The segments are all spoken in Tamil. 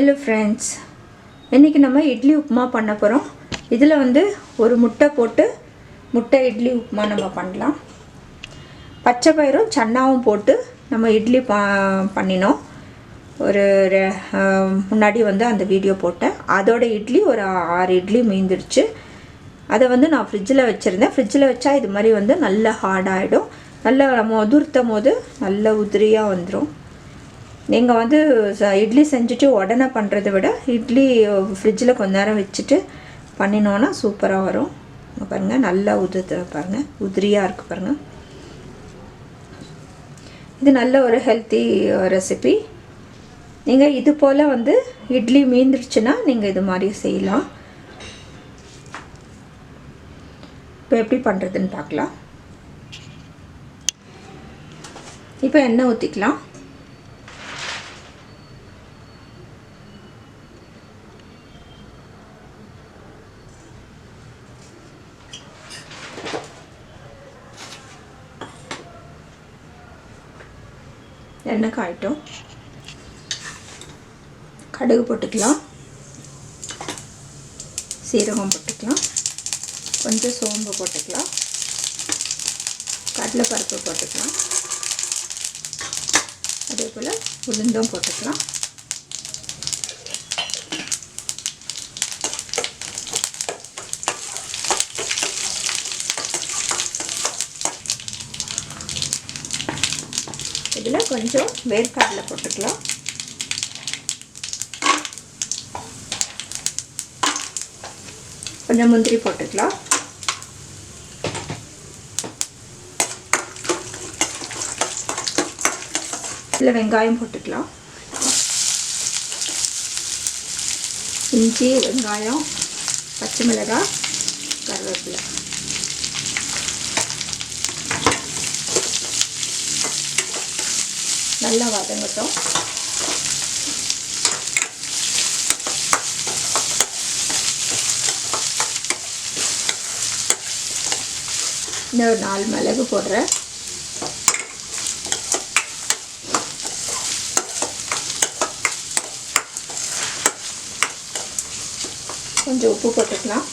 Hello friends, இன்னைக்கு நம்ம இட்லி உப்புமா பண்ண போறோம். இதுல வந்து ஒரு முட்டை போட்டு முட்டை இட்லி உப்புமா நம்ம பண்ணலாம். பச்சை பயிரும் சன்னாவும் போட்டு நம்ம இட்லி பண்ணினோம். ஒரு முன்னாடி வந்து அந்த வீடியோ போட்டேன். அதோட இட்லி ஒரு 6 இட்லி மீந்துடுச்சு. அதை வந்து நான் ஃப்ரிட்ஜில் வச்சுருந்தேன். ஃப்ரிட்ஜில் வச்சா இது மாதிரி வந்து நல்லா ஹார்ட் ஆகிடும். நல்லா நம்ம உதிர்த்தும் போது நல்லா உதிரியாக வந்துடும். நீங்கள் வந்து இட்லி செஞ்சுட்டு உடனே பண்ணுறதை விட இட்லி ஃப்ரிட்ஜில் கொஞ்ச நேரம் வச்சுட்டு பண்ணினோன்னா சூப்பராக வரும். பாருங்கள், நல்லா பாருங்கள், உதிரியாக இருக்குது பாருங்கள். இது நல்ல ஒரு ஹெல்த்தி ரெசிபி. நீங்கள் இது போல் வந்து இட்லி மீந்துடுச்சுன்னா நீங்கள் இது மாதிரி செய்யலாம். இப்போ எப்படி பண்ணுறதுன்னு பார்க்கலாம். இப்போ எண்ணெய் ஊற்றிக்கலாம். எண்ணெய் காயட்டும். கடுகு போட்டுக்கலாம், சீரகம் போட்டுக்கலாம், கொஞ்சம் சோம்பு போட்டுக்கலாம், கடலைப்பருப்பு போட்டுக்கலாம், அதே போல் உளுந்தும் போட்டுக்கலாம். இதில் கொஞ்சம் வேர்க்கடலை போட்டுக்கலாம். கொஞ்சம் முந்திரி போட்டுக்கலாம். இதில் வெங்காயம் போட்டுக்கலாம். இஞ்சி, வெங்காயம், பச்சை மிளகாய், கருவேப்பிலை. நல்லா வதங்கட்டும். இந்த ஒரு 4 மிளகு போடுறேன். கொஞ்சம் உப்பு போட்டுக்கலாம்.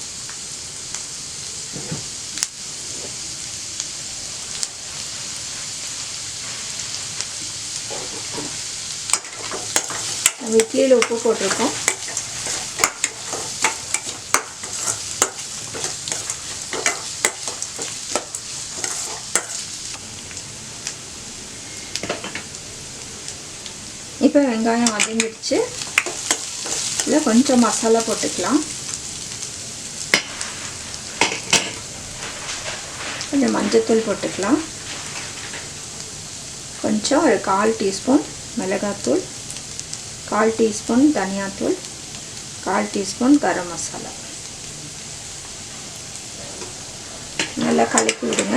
நம்ம இட்லியில் உப்பு போட்டிருக்கோம். இப்போ வெங்காயம் வதங்கிடுச்சு. இதில் கொஞ்சம் மசாலா போட்டுக்கலாம். கொஞ்சம் மஞ்சத்தூள் போட்டுக்கலாம். கொஞ்சம் ஒரு 1/4 டீஸ்பூன் மிளகாத்தூள், 1/4 டீஸ்பூன் தனியாத்தூள், 1/4 டீஸ்பூன் கரம் மசாலா. நல்லா கலக்கி விடுங்க.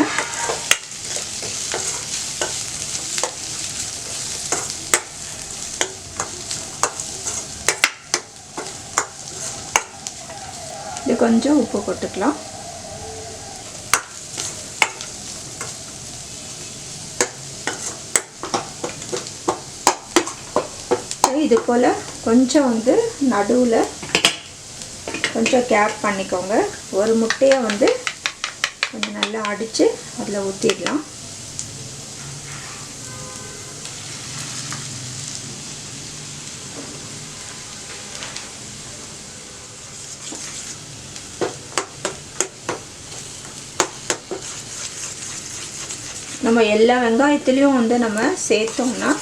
இது கொஞ்சம் உப்பு போட்டுக்கலாம். இது போல் கொஞ்சம் வந்து நடுவில் கொஞ்சம் கேப் பண்ணிக்கோங்க. ஒரு முட்டையை வந்து கொஞ்சம் நல்லா அடித்து அதில் ஊற்றிடலாம். நம்ம எல்லா வெங்காயத்துலேயும் வந்து நம்ம சேர்த்தோம்னா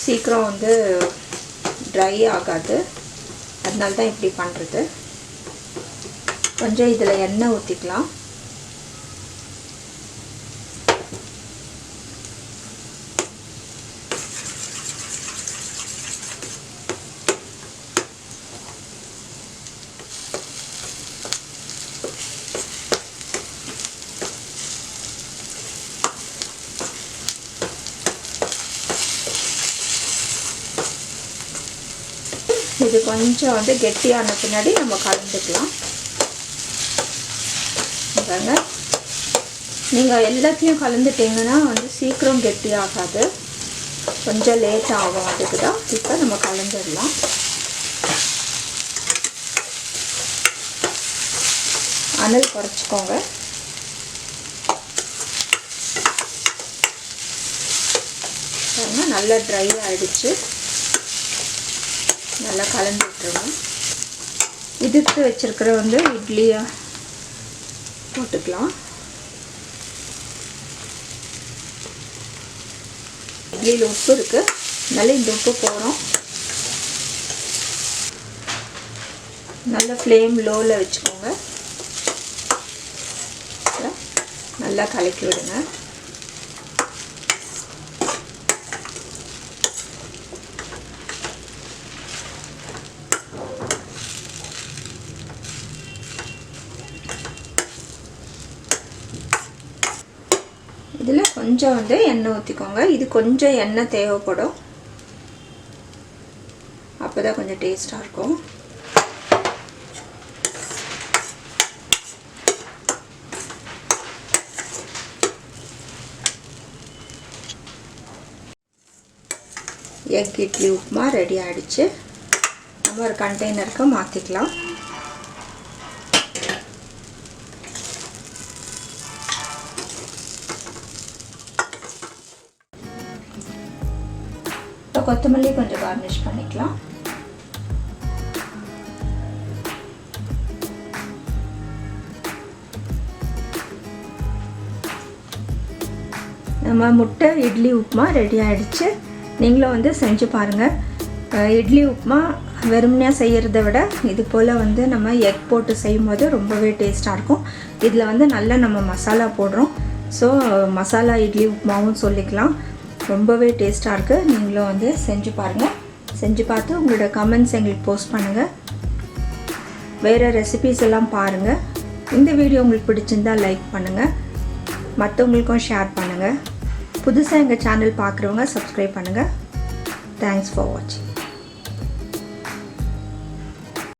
சீக்கிரம் வந்து ட்ரை ஆகாது. அதனால தான் இப்படி பண்ணுறது. கொஞ்சம் இதில் எண்ணெய் ஊற்றிக்கலாம். இது கொஞ்சம் வந்து கெட்டியான பின்னாடி நம்ம கலந்துக்கலாம். பாருங்க, நீங்கள் எல்லாத்தையும் கலந்துட்டிங்கன்னா வந்து சீக்கிரம் கெட்டி ஆகாது, கொஞ்சம் லேட் ஆகும். அதுக்கு தான் இப்போ நம்ம கலந்துடலாம். அனல் குறைச்சிக்கோங்க. நல்லா ட்ரை ஆகிடுச்சு. நல்லா கலந்து விட்டுருவோம். இதுக்கு வச்சுருக்கிற வந்து இட்லியை போட்டுக்கலாம். இட்லியில் உப்பு இருக்குது, நல்லா இந்த உப்பு போகிறோம். நல்ல ஃப்ளேம் லோவில் வச்சுக்கோங்க. நல்லா கலக்கி விடுங்க. இதில் கொஞ்சம் வந்து எண்ணெய் ஊற்றிக்கோங்க. இது கொஞ்சம் எண்ணெய் தேவைப்படும், அப்போ தான் கொஞ்சம் டேஸ்ட்டாக இருக்கும். எக் இட்லி உப்புமா ரெடி ஆகிடுச்சு. நம்ம ஒரு கண்டெய்னருக்கு மாற்றிக்கலாம். இப்போ கொத்தமல்லி கொஞ்சம் கார்னிஷ் பண்ணிக்கலாம். நம்ம முட்டை இட்லி உப்புமா ரெடி ஆகிடுச்சு. நீங்களும் வந்து செஞ்சு பாருங்கள். இட்லி உப்புமா வெறுமனையாக செய்கிறத விட இது போல் வந்து நம்ம எக் போட்டு செய்யும் போது ரொம்பவே டேஸ்ட்டாக இருக்கும். இதில் வந்து நல்லா நம்ம மசாலா போடுறோம். ஸோ மசாலா இட்லி உப்புமாவும் சொல்லிக்கலாம். ரொம்பவே டேஸ்ட்டாக இருக்குது. நீங்களும் வந்து செஞ்சு பாருங்கள். செஞ்சு பார்த்து உங்களோட கமெண்ட்ஸ் எங்களுக்கு போஸ்ட் பண்ணுங்கள். வேறு ரெசிபீஸ் எல்லாம் பாருங்கள். இந்த வீடியோ உங்களுக்கு பிடிச்சிருந்தால் லைக் பண்ணுங்கள், மற்றவங்களுக்கும் ஷேர் பண்ணுங்கள். புதுசாக எங்கள் சேனல் பார்க்குறவங்க சப்ஸ்கிரைப் பண்ணுங்கள். தேங்க்ஸ் ஃபார் வாட்சிங்.